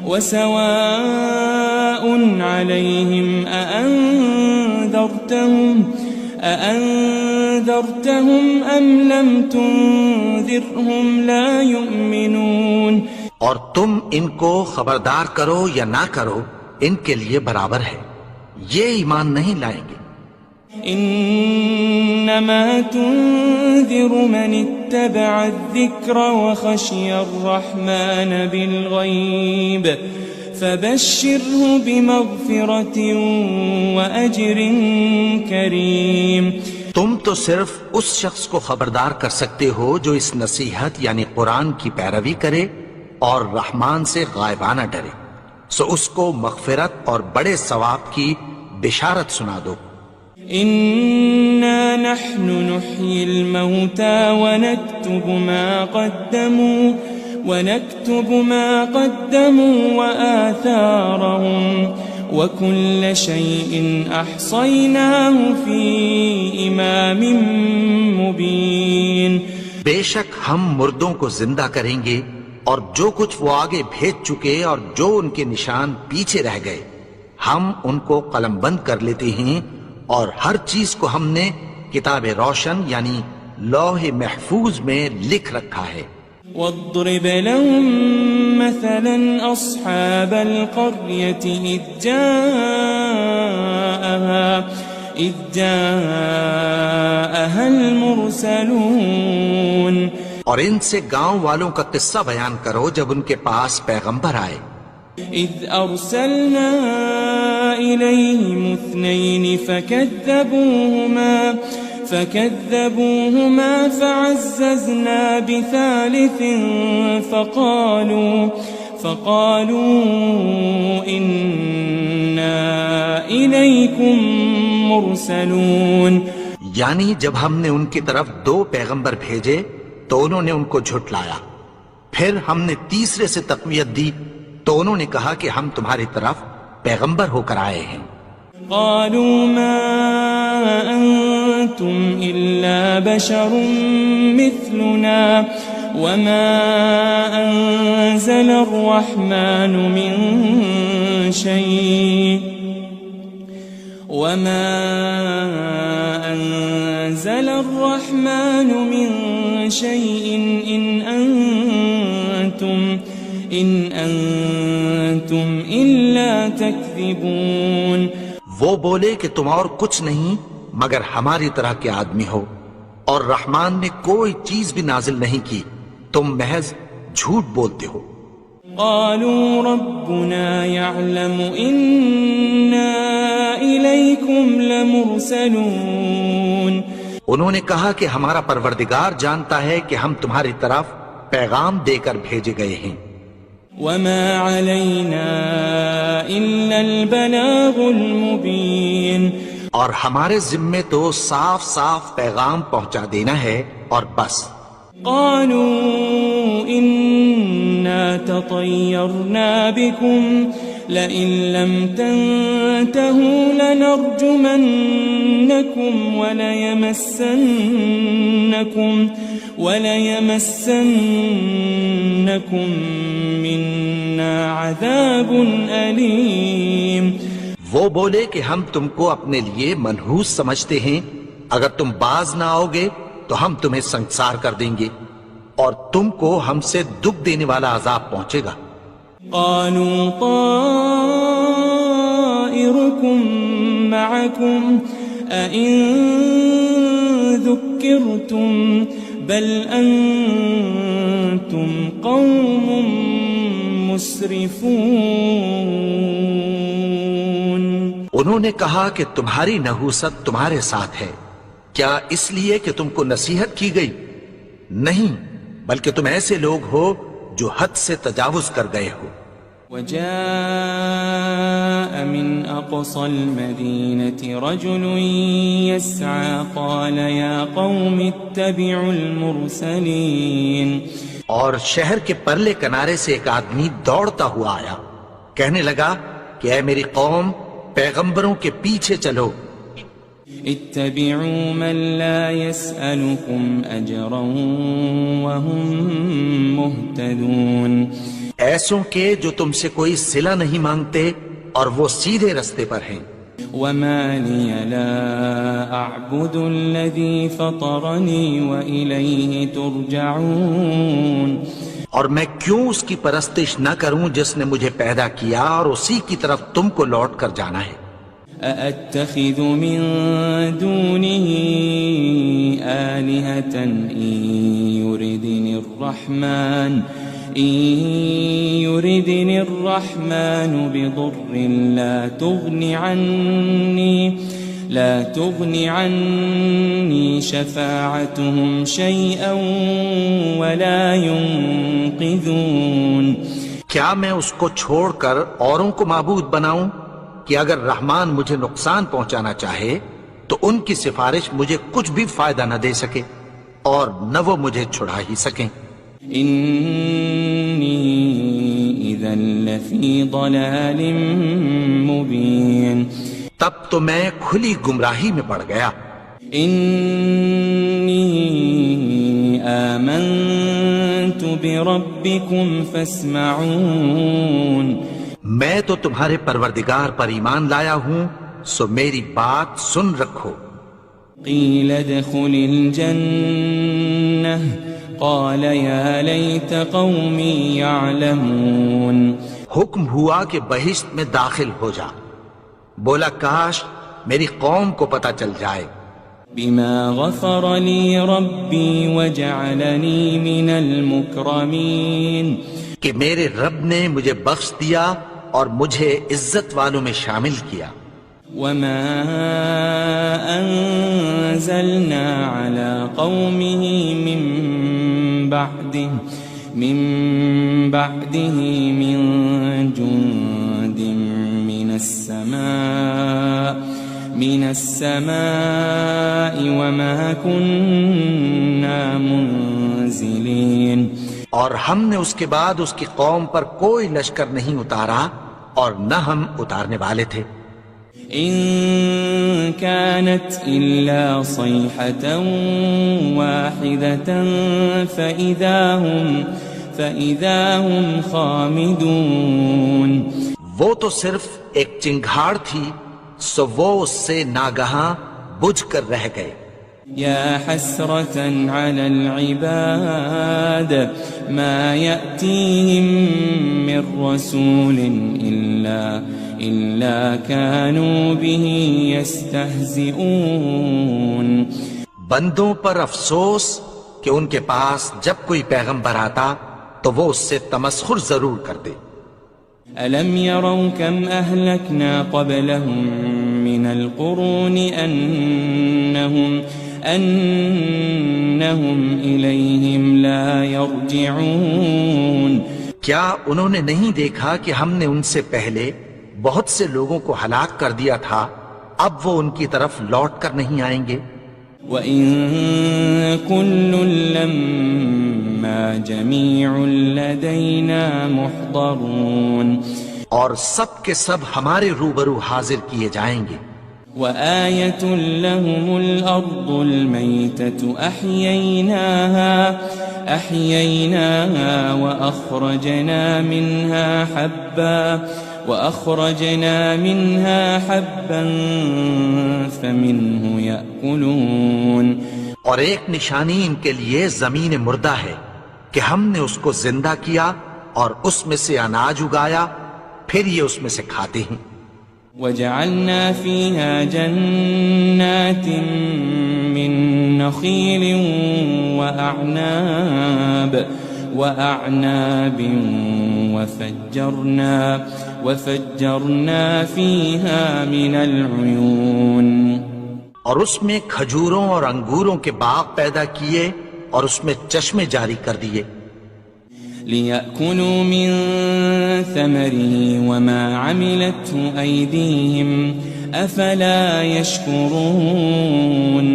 [SPEAKER 4] وسواء عليهم أأنذرتهم أم لم تنذرهم لا يؤمنون.
[SPEAKER 2] اور تم ان کو خبردار کرو یا نہ کرو، ان کے لیے برابر ہے، یہ ایمان نہیں لائیں گے.
[SPEAKER 4] إنما تنذر من اتبع الذكر وخشي الرحمن بالغيب فبشره بمغفرة وأجر كريم.
[SPEAKER 2] تم تو صرف اس شخص کو خبردار کر سکتے ہو جو اس نصیحت یعنی قرآن کی پیروی کرے اور رحمان سے غائبانہ ڈرے، سو اس کو مغفرت اور بڑے ثواب کی بشارت سنا دو.
[SPEAKER 4] إنا نحن نحيي الموتى ونكتب ما قدموا وآثارهم وكل شيء أحصيناه في إمام مبين.
[SPEAKER 2] بے شک ہم مردوں کو زندہ کریں گے اور جو کچھ وہ آگے بھیج چکے اور جو ان کے نشان پیچھے رہ گئے ہم ان کو قلم بند کر لیتے ہیں، اور ہر چیز کو ہم نے کتاب روشن یعنی لوح محفوظ میں لکھ رکھا ہے.
[SPEAKER 4] واضرب لهم مثلا أصحاب القرية إذ جاءها المرسلون.
[SPEAKER 2] اور ان سے گاؤں والوں کا قصہ بیان کرو جب ان کے پاس پیغمبر آئے.
[SPEAKER 4] إذ أرسلنا إليهم 2 فكذبوهما فعززنا بثالث فقالوا إنا إليكم مرسلون.
[SPEAKER 2] یعنی جب ہم نے ان کی طرف 2 پیغمبر بھیجے تو انہوں نے ان کو جھٹلایا، پھر ہم نے تیسرے سے تقویت دی تو انہوں نے کہا کہ ہم تمہاری طرف پیغمبر ہو کر آئے ہیں.
[SPEAKER 4] قالوا ما أنتم إلا بشر مثلنا وما أنزل الرحمن من شيء إن أنتم إلا تكذبون.
[SPEAKER 2] وہ بولے کہ تم اور کچھ نہیں مگر ہماری طرح کے آدمی ہو، اور رحمان نے کوئی چیز بھی نازل نہیں کی، تم محض جھوٹ بولتے ہو.
[SPEAKER 4] قالوا ربنا يعلم إنا إليكم لمرسلون.
[SPEAKER 2] انہوں نے کہا کہ ہمارا پروردگار جانتا ہے کہ ہم تمہاری طرف پیغام دے کر بھیجے گئے ہیں.
[SPEAKER 4] وما علينا إلا البلاغ المبين.
[SPEAKER 2] اور ہمارے ذمے تو صاف صاف پیغام پہنچا دینا ہے اور بس.
[SPEAKER 4] قالوا إنا تطيرنا بكم لئن لم تنتهوا لنرجمنكم وليمسنكم منا عذاب أليم.
[SPEAKER 2] وہ بولے کہ ہم تم کو اپنے لیے منحوس سمجھتے ہیں، اگر تم باز نہ آؤ گے تو ہم تمہیں سنسار کر دیں گے اور تم کو ہم سے دکھ دینے والا عذاب پہنچے گا.
[SPEAKER 4] قالوا طائركم معكم أئن ذكرتم بل أنتم قوم مسرفون.
[SPEAKER 2] انہوں نے کہا کہ تمہاری نحوست تمہارے ساتھ ہے، کیا اس لیے کہ تم کو نصیحت کی گئی؟ نہیں، بلکہ تم ایسے لوگ ہو جو حد سے تجاوز کر گئے ہو.
[SPEAKER 4] وجاء من أقصى المدينة رجل يسعى قال يا قوم اتبعوا المرسلين.
[SPEAKER 2] اور شہر کے پرلے کنارے سے ایک آدمی دوڑتا ہوا آیا، کہنے لگا کہ اے میری قوم، پیغمبروں کے پیچھے چلو.
[SPEAKER 4] اتبعوا من لا يسألكم أجرا وهم مهتدون.
[SPEAKER 2] ایسوں کے جو تم سے کوئی صلہ نہیں مانگتے اور وہ سیدھے رستے پر ہیں.
[SPEAKER 4] وما لي لا أعبد الذي فطرني وإليه ترجعون.
[SPEAKER 2] اور میں کیوں اس کی پرستش نہ کروں جس نے مجھے پیدا کیا اور اسی کی طرف تم کو لوٹ کر جانا ہے.
[SPEAKER 4] أأتخذ من دونه آلهة إن يردني الرحمن بضر لا تغن عني شفاعتهم شيئا ولا ينقذون.
[SPEAKER 2] کیا میں اس کو چھوڑ کر اوروں کو معبود بناؤں کہ اگر رحمان مجھے نقصان پہنچانا چاہے تو ان کی سفارش مجھے کچھ بھی فائدہ نہ دے سکے اور نہ وہ مجھے چھڑا ہی سکیں.
[SPEAKER 4] إني إذا لفي ضلال مبين.
[SPEAKER 2] تب تو میں کھلی گمراہی میں پڑ گیا.
[SPEAKER 4] إني آمنت بربكم فاسمعون.
[SPEAKER 2] میں تو تمہارے پروردگار پر ایمان لایا ہوں، سو میری بات سن رکھو.
[SPEAKER 4] قيل ادخل الجنة قال يا ليت قومي يعلمون.
[SPEAKER 2] حکم ہوا کہ بہشت میں داخل ہو جا. بولا کاش میری قوم کو پتہ چل جائے.
[SPEAKER 4] بما غفر لي ربي وجعلني من المكرمين.
[SPEAKER 2] کہ میرے رب نے مجھے بخش دیا اور مجھے عزت والوں میں شامل کیا.
[SPEAKER 4] وما أنزلنا على قومه من بعده من جند من السماء وما كنا منزلين.
[SPEAKER 2] اور ہم نے اس کے بعد اس کی قوم پر کوئی لشکر نہیں اتارا اور نہ ہم اتارنے والے تھے.
[SPEAKER 4] إن كانت إلا صيحة واحدة فإذا هم خامدون.
[SPEAKER 2] وہ تو صرف ایک چنگھاڑ تھی، سو وہ اس سے ناگہاں بجھ کر رہ گئے.
[SPEAKER 4] يا حسرة على العباد ما يأتيهم من رسول إلا كانوا به يستهزئون.
[SPEAKER 2] بندوں پر افسوس کہ ان کے پاس جب کوئی پیغمبر آتا تو وہ اس سے تمسخر ضرور کرتے.
[SPEAKER 4] ألم يروا كم أهلكنا قبلهم من القرون أنهم إليهم لا يرجعون.
[SPEAKER 2] کیا انہوں نے نہیں دیکھا کہ ہم نے ان سے پہلے بہت سے لوگوں کو ہلاک کر دیا تھا، اب وہ ان کی طرف لوٹ کر نہیں آئیں گے.
[SPEAKER 4] وَإِن كُلٌّ لَمَّا جَمِيعٌ لَدَيْنَا مُحْضَرُونَ.
[SPEAKER 2] اور سب کے سب ہمارے روبرو حاضر کیے جائیں گے.
[SPEAKER 4] وآية لهم الأرض الميتة أحييناها وأخرجنا منها حبا فمنه يأكلون.
[SPEAKER 2] اور ایک نشانی ان کے لیے زمین مردہ ہے کہ ہم نے اس کو زندہ کیا اور اس میں سے اناج اگایا، پھر یہ اس میں سے کھاتے ہیں.
[SPEAKER 4] وجعلنا فيها جنات من نخيل وأعناب وفجرنا فيها من العيون.
[SPEAKER 2] اور اس میں کھجوروں اور انگوروں کے باغ پیدا کیے اور اس میں چشمے جاری کر دیے.
[SPEAKER 4] ليأكلوا من ثمره وما عملته أيديهم أفلا يشكرون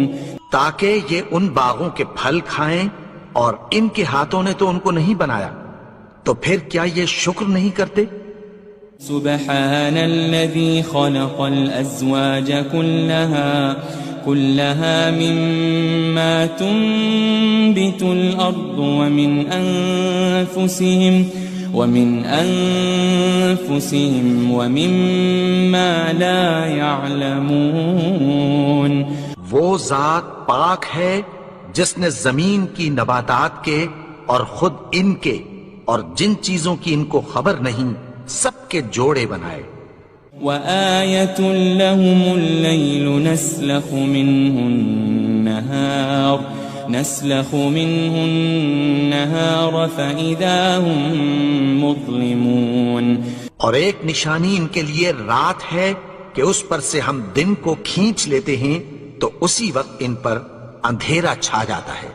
[SPEAKER 2] تاکہ یہ ان باغوں کے پھل کھائیں اور ان کے ہاتھوں نے تو ان کو نہیں بنایا، تو پھر کیا یہ شکر نہیں کرتے؟
[SPEAKER 4] سبحان الذي خلق الأزواج كلها مما تنبت الأرض ومن أنفسهم ومما لا يعلمون
[SPEAKER 2] وہ ذات پاک ہے جس نے زمین کی نباتات کے اور خود ان کے اور جن چیزوں کی ان کو خبر نہیں سب کے جوڑے بنائے۔
[SPEAKER 4] وآية لهم الليل نسلخ منه النهار فإذا هم مظلمون
[SPEAKER 2] اور ایک نشانی ان کے لیے رات ہے کہ اس پر سے ہم دن کو کھینچ لیتے ہیں تو اسی وقت ان پر اندھیرا چھا جاتا ہے۔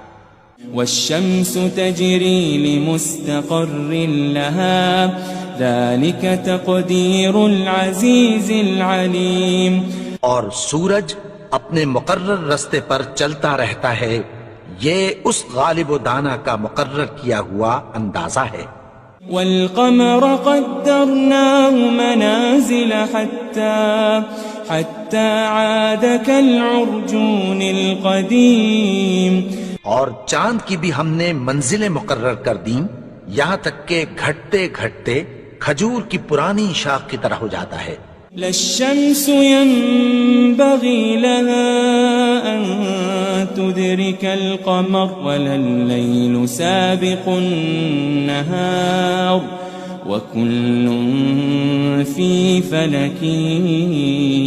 [SPEAKER 4] والشمس تجري لمستقر لها ذلك تقدير العزيز العليم
[SPEAKER 2] اور سورج اپنے مقرر رستے پر چلتا رہتا ہے، یہ اس غالب و دانا کا مقرر کیا ہوا اندازہ ہے۔
[SPEAKER 4] والقمر قدرناه منازل حتى عاد كالعرجون القديم
[SPEAKER 2] اور چاند کی بھی ہم نے منزلیں مقرر کر دیں یہاں تک کہ گھٹتے گھٹتے کھجور کی پرانی شاخ کی طرح ہو جاتا ہے۔
[SPEAKER 4] لا الشمس ينبغي لها أن تدرك القمر ولا الليل سابق النهار وكل في فلك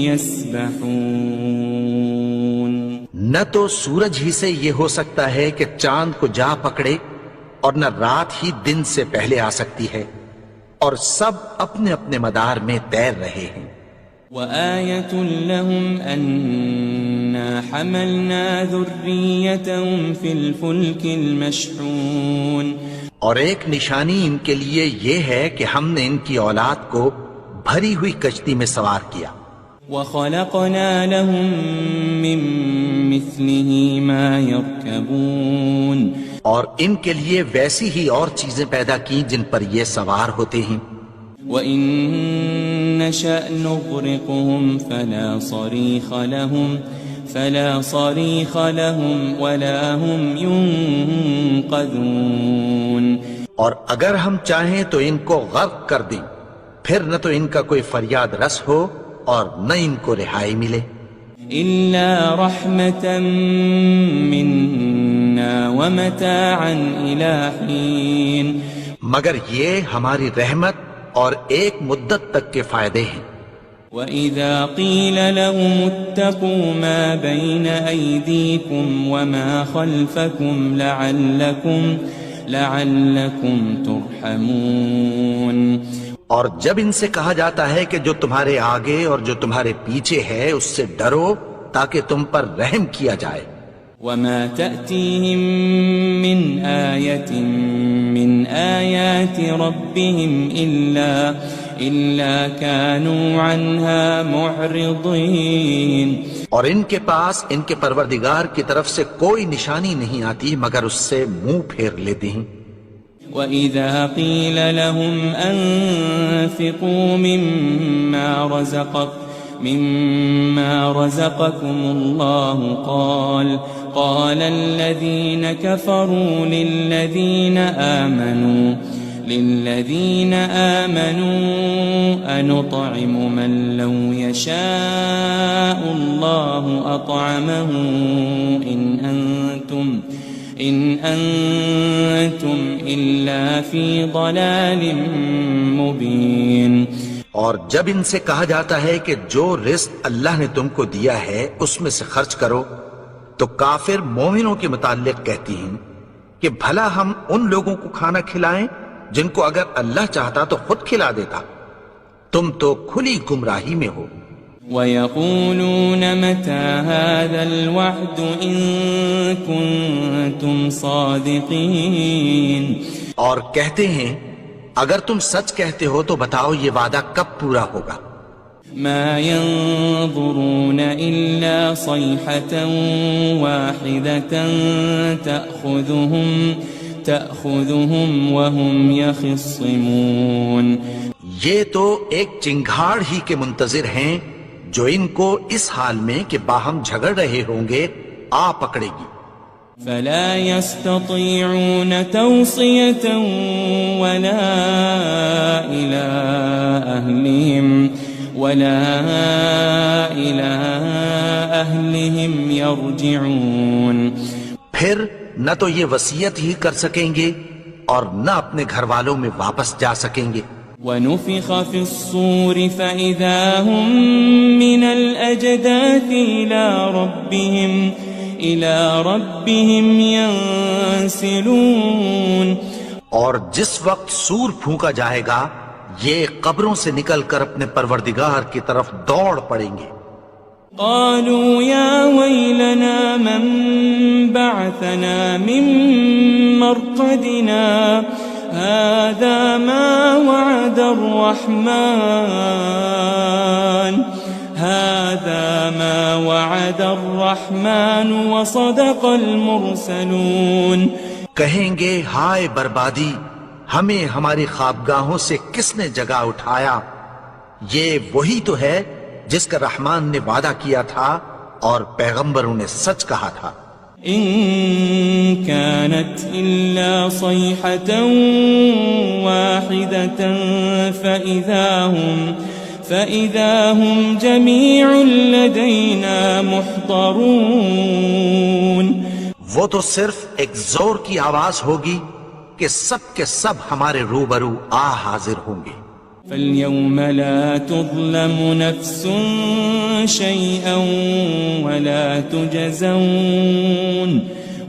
[SPEAKER 4] يسبحون
[SPEAKER 2] نہ تو سورج ہی سے یہ ہو سکتا ہے کہ چاند کو جا پکڑے اور نہ رات ہی دن سے پہلے آ سکتی ہے، اور سب اپنے اپنے مدار میں تیر رہے ہیں۔
[SPEAKER 4] وآية لهم أنا حملنا ذريتهم في الفلك المشحون
[SPEAKER 2] اور ایک نشانی ان کے لیے یہ ہے کہ ہم نے ان کی اولاد کو بھری ہوئی کشتی میں سوار کیا۔
[SPEAKER 4] وخلقنا لهم من مثله ما يركبون
[SPEAKER 2] اور ان کے لیے ویسی ہی اور چیزیں پیدا کی جن پر یہ سوار ہوتے ہیں۔
[SPEAKER 4] وَإِن نَّشَأْ نُغْرِقْهُمْ فَلَا صَرِيخَ لَهُمْ وَلَا هُمْ يُنقَذُونَ
[SPEAKER 2] اور اگر ہم چاہیں تو ان کو غرق کر دیں، پھر نہ تو ان کا کوئی فریاد رس ہو اور نہ ان کو رہائی ملے۔
[SPEAKER 4] إِلَّا رَحْمَةً مِّنَّا وَمَتَاعًا إِلَىٰ حِينٍ
[SPEAKER 2] مگر یہ ہماری رحمت اور ایک مدت تک کے فائدے ہیں۔
[SPEAKER 4] وَإِذَا قِيلَ لَهُمُ اتَّقُوا مَا بَيْنَ أَيْدِيكُمْ وَمَا خَلْفَكُمْ لَعَلَّكُمْ تُرْحَمُونَ
[SPEAKER 2] اور جب ان سے کہا جاتا ہے کہ جو تمہارے آگے اور جو تمہارے پیچھے ہے اس سے ڈرو تاکہ تم پر رحم کیا جائے۔
[SPEAKER 4] وَمَا تَأْتِيهِم مِّنْ آيَةٍ مِّنْ آيَاتِ رَبِّهِمْ إِلَّا كَانُوا عَنْهَا مُعْرِضِينَ
[SPEAKER 2] اور ان کے پاس ان کے پروردگار کی طرف سے کوئی نشانی نہیں آتی مگر اس سے منہ پھیر لیتے ہیں۔
[SPEAKER 4] وَإِذَا قِيلَ لَهُمْ أَنفِقُوا مِمَّا رَزَقَكُمُ اللَّهُ قَالَ الَّذِينَ كَفَرُوا لِلَّذِينَ آمَنُوا أَنُطْعِمُ مَن لَّوْ يَشَاءُ اللَّهُ أَطْعَمَهُ إِنْ أَنْتُمْ إِلَّا فِي ضَلَالٍ مُبِينٍ
[SPEAKER 2] اور جب ان سے کہا جاتا ہے کہ جو رزق اللہ نے تم کو دیا ہے اس میں سے خرچ کرو تو کافر مومنوں کے متعلق کہتی ہیں کہ بھلا ہم ان لوگوں کو کھانا کھلائیں جن کو اگر اللہ چاہتا تو خود کھلا دیتا، تم تو کھلی گمراہی میں ہو۔
[SPEAKER 4] وَيَقُولُونَ مَتَى هَذَا الْوَعْدُ إِن كُنتُمْ صَادِقِينَ
[SPEAKER 2] اور کہتے ہیں اگر تم سچ کہتے ہو تو بتاؤ یہ وعدہ کب پورا ہوگا؟
[SPEAKER 4] مَا يَنظُرُونَ إِلَّا صَيْحَةً وَاحِدَةً تَأْخُذُهُمْ وَهُمْ يَخِصِّمُونَ
[SPEAKER 2] یہ تو ایک چنگھاڑ ہی کے منتظر ہیں جو ان کو اس حال میں کہ باہم جھگڑ رہے ہوں گے آ پکڑے گی۔
[SPEAKER 4] فَلَا يَسْتَطِيعُونَ تَوْصِيَةً وَلَا إِلَىٰ أَهْلِهِمْ يَرْجِعُونَ
[SPEAKER 2] پھر نہ تو یہ وصیت ہی کر سکیں گے اور نہ اپنے گھر والوں میں واپس جا سکیں گے۔
[SPEAKER 4] وَنُفِخَ فِي الصُّورِ فَإِذَا هُم مِّنَ الْأَجْدَاثِ إِلَىٰ رَبِّهِمْ يَنسِلُونَ
[SPEAKER 2] اور جس وقت سور پھونکا جائے گا یہ قبروں سے نکل کر اپنے پروردگار کی طرف دوڑ پڑیں گے۔
[SPEAKER 4] قالوا يا ويلنا من بعثنا من مرقدنا هذا ما وعد الرحمن وصدق المرسلون
[SPEAKER 2] کہیں گے ہائے بربادی، ہمیں ہماری خوابگاہوں سے کس نے جگا اٹھایا؟ یہ وہی تو ہے جس کا رحمان نے وعدہ کیا تھا اور پیغمبروں نے سچ کہا تھا۔
[SPEAKER 4] إن كانت إلا صيحة واحدة فإذا هم جميع لدينا محضرون
[SPEAKER 2] وہ تو صرف ایک زور کی آواز ہوگی کہ سب کے سب ہمارے روبرو آ حاضر ہوں گے۔
[SPEAKER 4] فَالْيَوْمَ لَا تُظْلَمُ نَفْسٌ شَيْئًا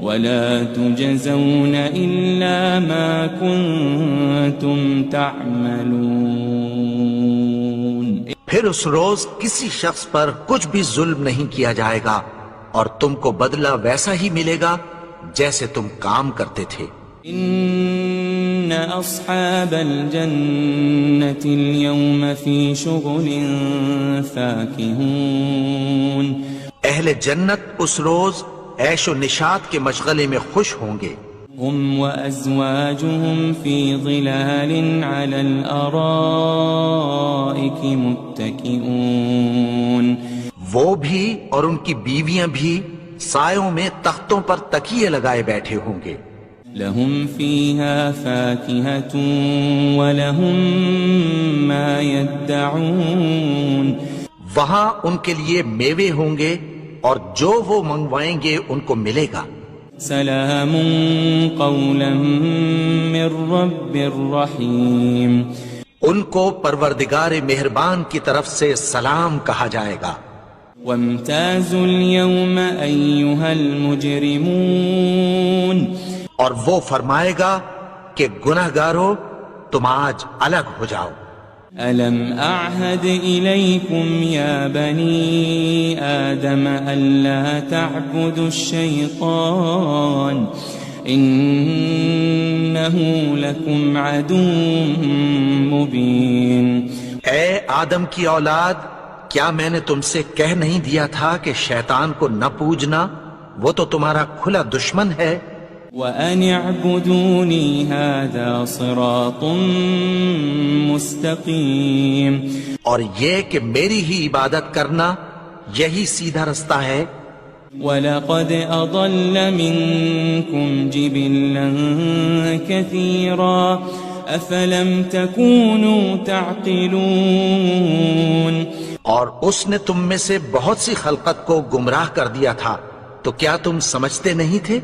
[SPEAKER 4] وَلَا تُجْزَوْنَ إِلَّا مَا كُنتُمْ تَعْمَلُونَ
[SPEAKER 2] پھر اس روز کسی شخص پر کچھ بھی ظلم نہیں کیا جائے گا اور تم کو بدلہ ویسا ہی ملے گا جیسے تم کام کرتے تھے۔
[SPEAKER 4] إن أصحاب الجنة اليوم في شغل فاكهون
[SPEAKER 2] اہل جنت اس روز عیش و نشاط کے مشغلے میں خوش ہوں گے۔
[SPEAKER 4] هم وأزواجهم في ظلال على الأرائك متكئون
[SPEAKER 2] وہ بھی اور ان کی بیویاں بھی سایوں میں تختوں پر تکیے لگائے بیٹھے ہوں گے۔
[SPEAKER 4] لهم فيها فاكهة ولهم ما يدعون
[SPEAKER 2] وہاں ان کے لیے میوے ہوں گے اور جو وہ منگوائیں گے ان کو ملے گا۔
[SPEAKER 4] سلام قولا من رب رحیم
[SPEAKER 2] ان کو پروردگار مہربان کی طرف سے سلام کہا جائے گا۔
[SPEAKER 4] وامتازوا اليوم أيها المجرمون
[SPEAKER 2] اور وہ فرمائے گا کہ گناہگارو تم آج الگ ہو جاؤ۔
[SPEAKER 4] ألم أعهد إليكم يا بني آدم ألا تعبدوا الشيطان إنه لكم عدو مبين
[SPEAKER 2] اے آدم کی اولاد، کیا میں نے تم سے کہہ نہیں دیا تھا کہ شیطان کو نہ پوجنا، وہ تو تمہارا کھلا دشمن ہے۔
[SPEAKER 4] وَأَنِ اعْبُدُونِي هَذَا صِرَاطٌ مُسْتَقِيمٌ
[SPEAKER 2] اور یہ کہ میری ہی عبادت کرنا یہی سیدھا رستہ ہے۔
[SPEAKER 4] وَلَقَدْ أَضَلَّ مِنْكُمْ جِبِلًّا كَثِيرًا أَفَلَمْ تَكُونُوا تَعْقِلُونَ
[SPEAKER 2] اور اس نے تم میں سے بہت سی خلقت کو گمراہ کر دیا تھا، تو کیا تم سمجھتے نہیں تھے؟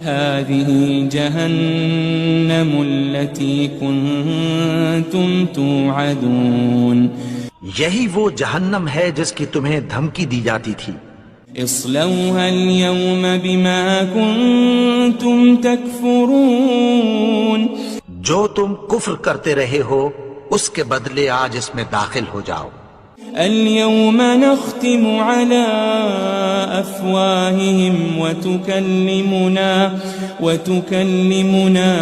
[SPEAKER 4] هذه جهنم التي كنتم توعدون
[SPEAKER 2] یہی وہ جہنم ہے جس کی تمہیں دھمکی دی جاتی تھی۔
[SPEAKER 4] اصلوها اليوم بما كنتم تكفرون
[SPEAKER 2] جو تم کفر کرتے رہے ہو اس کے بدلے آج اس میں داخل ہو جاؤ۔
[SPEAKER 4] اليوم نختم على أفواههم وتكلمنا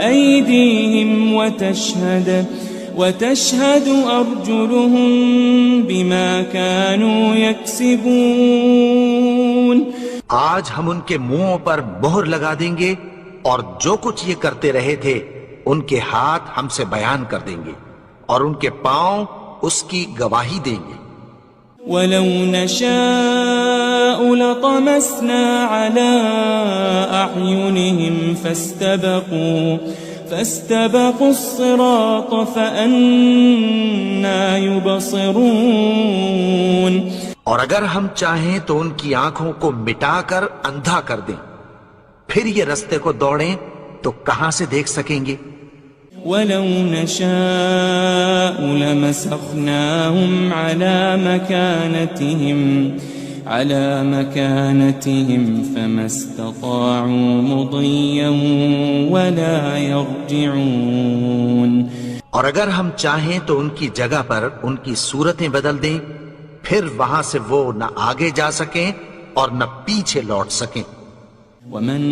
[SPEAKER 4] أيديهم وتشهد أرجلهم بما كانوا يكسبون.
[SPEAKER 2] آج ہم ان کے منہوں پر مہر لگا دیں گے اور جو کچھ یہ کرتے رہے تھے ان کے ہاتھ ہم سے بیان کر دیں گے اور ان کے پاؤں اس کی گواہی دیں گے.
[SPEAKER 4] وَلَوْ نَشَاءُ لَطَمَسْنَا عَلَىٰ أَعْيُنِهِمْ فَاسْتَبَقُوا الصِّرَاطَ فَأَنَّىٰ يُبْصِرُونَ.
[SPEAKER 2] اور اگر ہم چاہیں تو ان کی آنکھوں کو مٹا کر اندھا کر دیں، پھر یہ رستے کو دوڑیں تو کہاں سے دیکھ سکیں گے.
[SPEAKER 4] وَلَوْ نَشَاءُ لَمَسَخْنَاهُمْ عَلَىٰ مَكَانَتِهِمْ فَمَا اسْتَطَاعُوا مُضِيًّا وَلَا يَرْجِعُونَ.
[SPEAKER 2] اور اگر ہم چاہیں تو ان کی جگہ پر ان کی صورتیں بدل دیں، پھر وہاں سے وہ نہ آگے جا سکیں اور نہ پیچھے لوٹ سکیں.
[SPEAKER 4] وَمَن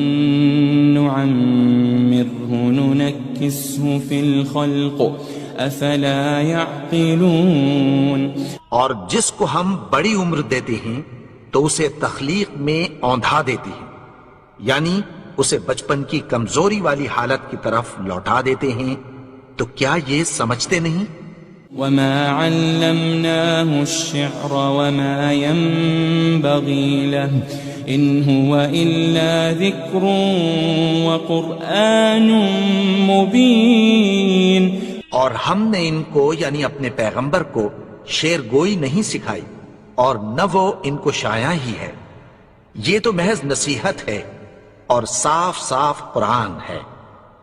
[SPEAKER 4] نُعَمِّرْهُ نُنَكِّسْهُ فِي الْخَلْقِ أَفَلَا يَعْقِلُونَ.
[SPEAKER 2] اور جس کو ہم بڑی عمر دیتے ہیں تو اسے تخلیق میں اوندھا دیتے ہیں، یعنی اسے بچپن کی کمزوری والی حالت کی طرف لوٹا دیتے ہیں. تو کیا یہ سمجھتے نہیں؟
[SPEAKER 4] وَمَا عَلَّمْنَاهُ الشِّعْرَ وَمَا يَنبَغِي لَهُ إِنْ هُوَ إِلَّا ذِكْرٌ وَقُرْآنٌ مُبِينٌ.
[SPEAKER 2] اور ہم نے ان کو یعنی اپنے پیغمبر کو شعر گوئی نہیں سکھائی اور نہ وہ ان کو شایع ہی ہے، یہ تو محض نصیحت ہے اور صاف صاف قرآن ہے.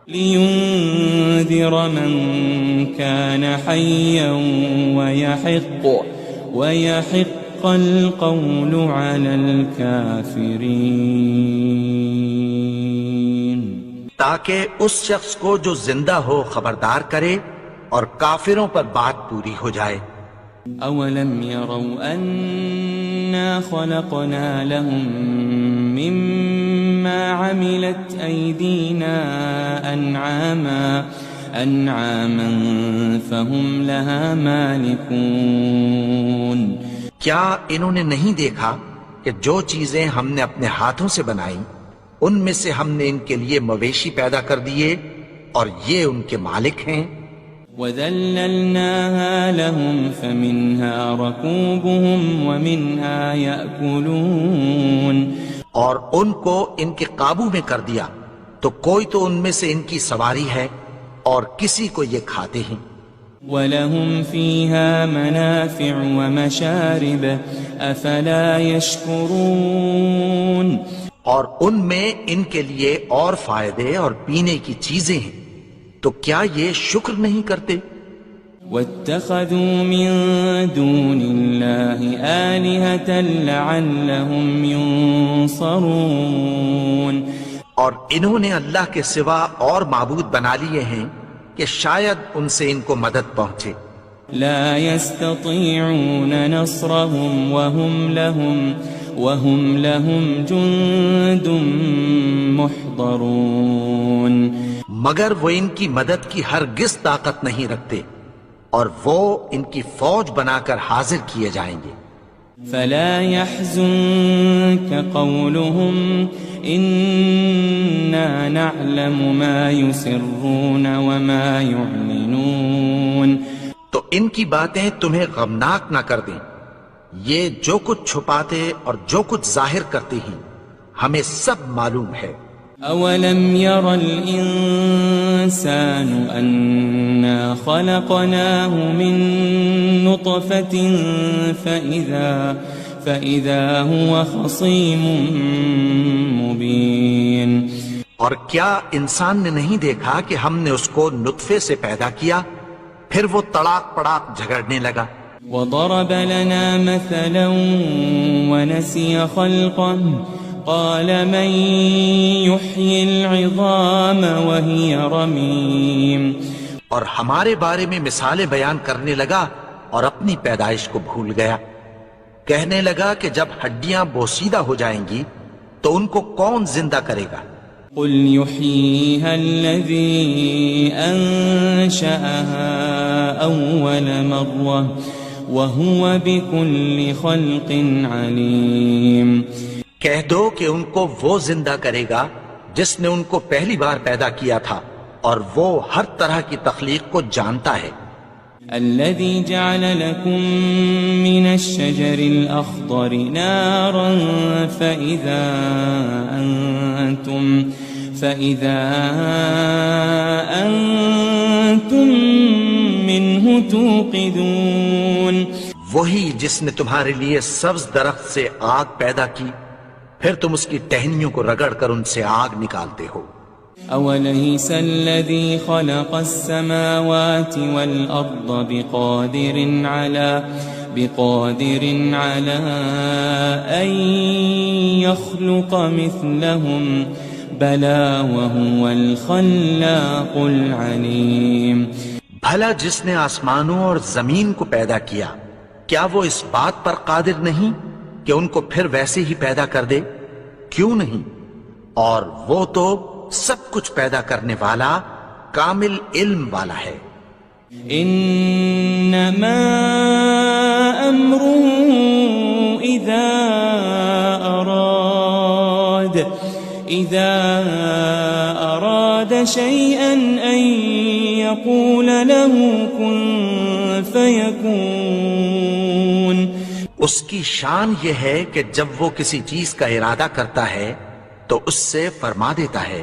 [SPEAKER 4] لِيُنذِرَ مَن كَانَ حَيًّا وَيَحِقَّ الْقَوْلُ عَلَى الْكَافِرِينَ.
[SPEAKER 2] تاکہ اس شخص کو جو زندہ ہو خبردار کرے اور کافروں پر بات پوری ہو جائے.
[SPEAKER 4] أَوَلَمْ يَرَوْا أَنَّا خَلَقْنَا لَهُم مِّمَّا عَمِلَتْ أَيْدِينَا أَنْعَامًا فَهُمْ لَهَا مَالِكُونَ.
[SPEAKER 2] کیا انہوں نے نہیں دیکھا کہ جو چیزیں ہم نے اپنے ہاتھوں سے بنائیں ان میں سے ہم نے ان کے لیے مویشی پیدا کر دیے اور یہ ان کے مالک ہیں.
[SPEAKER 4] وَذَلَّلْنَاهَا لَهُمْ فَمِنْهَا رَكُوبُهُمْ وَمِنْهَا يَأْكُلُونَ. اور ان کو ان کے قابو میں کر دیا تو کوئی تو ان میں سے ان کی سواری ہے اور کسی کو یہ کھاتے ہیں. وَلَهُمْ فِيهَا مَنَافِعُ وَمَشَارِبُ أَفَلَا يَشْكُرُونَ.
[SPEAKER 2] اور ان میں ان کے لیے اور فائدے اور پینے کی چیزیں ہیں، تو کیا یہ شکر نہیں کرتے؟
[SPEAKER 4] وَاتَّخَذُوا مِن دُونِ اللَّهِ آلِهَةً لَعَلَّهُمْ يُنصَرُونَ.
[SPEAKER 2] اور انہوں نے اللہ کے سوا اور معبود بنا لیے ہیں کہ شاید ان سے ان کو مدد پہنچے.
[SPEAKER 4] لا يستطيعون نصرهم وهم لهم جند محضرون.
[SPEAKER 2] مگر وہ ان کی مدد کی ہرگز طاقت نہیں رکھتے اور وہ ان کی فوج بنا کر حاضر کیے جائیں گے.
[SPEAKER 4] فلا يحزنك قولهم إنا نعلم ما يسرون وما يعلنون.
[SPEAKER 2] تو ان کی باتیں تمہیں غمناک نہ کر دیں، یہ جو کچھ چھپاتے اور جو کچھ ظاہر کرتے ہیں ہمیں سب معلوم ہے.
[SPEAKER 4] أولم ير الإنسان أنا خلقناه من نطفة فإذا هو خصيم مبين.
[SPEAKER 2] اور کیا انسان نے نہیں دیکھا کہ ہم نے اس کو نطفے سے پیدا کیا پھر وہ تڑاک پڑاک جھگڑنے لگا.
[SPEAKER 4] وضرب لنا مثلا ونسي خلقه قال من يحيي العظام وهي رميم.
[SPEAKER 2] اور ہمارے بارے میں مثالیں بیان کرنے لگا اور اپنی پیدائش کو بھول گیا. کہنے لگا کہ جب ہڈیاں بوسیدہ ہو جائیں گی تو ان کو کون زندہ کرے گا؟
[SPEAKER 1] قل يحييها الذي أنشأها أول مرة وهو بكل خلق عليم.
[SPEAKER 2] کہہ دو کہ ان کو وہ زندہ کرے گا جس نے ان کو پہلی بار پیدا کیا تھا اور وہ ہر طرح کی تخلیق کو جانتا ہے.
[SPEAKER 1] الذي جعل لكم من الشجر الأخضر نارا فإذا أنتم منه توقدون.
[SPEAKER 2] وہی جس نے تمہارے لیے سبز درخت سے آگ پیدا کی پھر تم اس کی ٹہنیوں کو رگڑ کر ان سے آگ نکالتے ہو.
[SPEAKER 1] أوليس الذي خلق السماوات والأرض بقادر على أن يخلق مثلهم بلى وهو الخلاق العليم.
[SPEAKER 2] بھلا جس نے آسمانوں اور زمین کو پیدا کیا کیا وہ اس بات پر قادر نہیں کہ ان کو پھر ویسے ہی پیدا کر دے؟ کیوں نہیں؟ اور وہ تو سب کچھ پیدا کرنے والا کامل علم والا ہے.
[SPEAKER 1] انما امره اذا اراد شيئا ان يقول له كن فيكون.
[SPEAKER 2] اس کی شان یہ ہے کہ جب وہ کسی چیز کا ارادہ کرتا ہے تو اس سے فرما دیتا ہے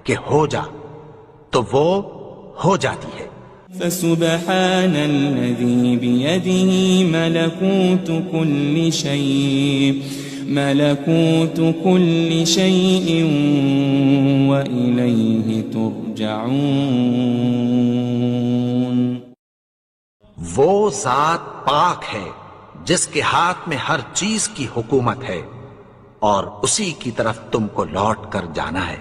[SPEAKER 2] کہ ہو جا تو وہ ہو جاتی ہے.
[SPEAKER 1] فسبحان الذي بيده ملكوت كل شيء وإليه ترجعون.
[SPEAKER 2] وہ ذات پاک ہے جس کے ہاتھ میں ہر چیز کی حکومت ہے اور اسی کی طرف تم کو لوٹ کر جانا ہے.